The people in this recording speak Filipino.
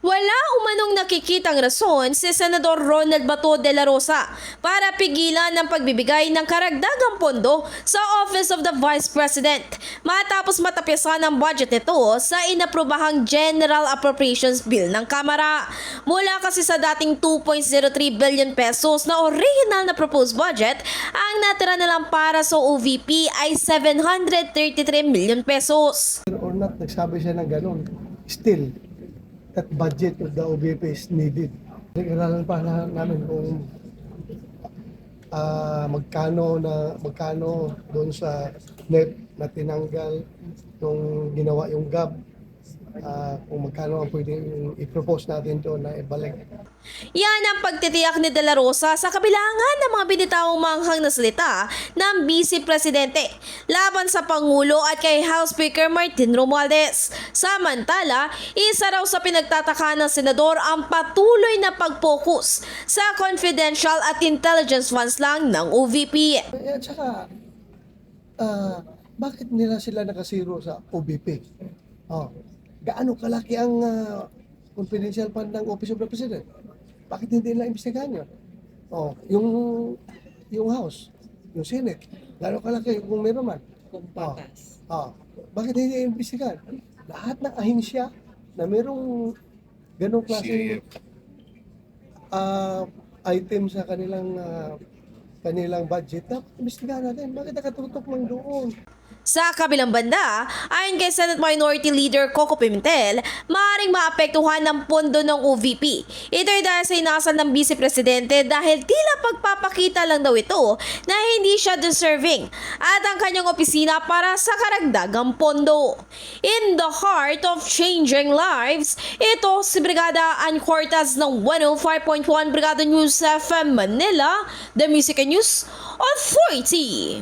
Wala umanong nakikitang rason si Senador Ronald Bato de la Rosa para pigilan ang pagbibigay ng karagdagang pondo sa Office of the Vice President matapos matapisan ang budget nito sa inaprobahang General Appropriations Bill ng Kamara. Mula kasi sa dating 2.03 billion pesos na original na proposed budget, ang natira na lang para sa OVP ay 733 million pesos. Or not, nagsabi siya ng ganun. Still, that budget of the OVP is needed. Nag-aralan pa namin kung magkano doon sa net na tinanggal nung ginawa yung GAB, kung magkano ang pwedeng i-propose natin to na ibalik. Yan ang pagtitiyak ni De La Rosa sa kabilangan ng mga binitawang manghang na salita ng Vice Presidente laban sa Pangulo at kay House Speaker Martin Romualdez. Samantala, isa raw sa pinagtataka ng senador ang patuloy na pag-focus sa confidential at intelligence funds lang ng OVP. At saka, bakit nila sila nakasiro sa OVP? Gaano kalaki ang confidential fund ng Office of the President? Bakit hindi nila imbestigahan yun? Yung House, yung Senate, gaano kalaki kung meron man? Kung patas. Bakit hindi imbestigahan? Lahat ng ahensya na merong ganong klase item sa kanilang budget, dapat imbestigahan natin. Bakit nakatutok lang doon? Sa kabilang banda, ayon kay Senate Minority Leader Coco Pimentel, maaaring maapektuhan ng pondo ng OVP. Ito ay dahil sa inasal ng Vice Presidente dahil tila pagpapakita lang daw ito na hindi siya deserving at ang kanyang opisina para sa karagdagang pondo. In the heart of changing lives, ito si Brigada Ann Cortaz ng 105.1 Brigada News FM Manila, The Music and News Authority.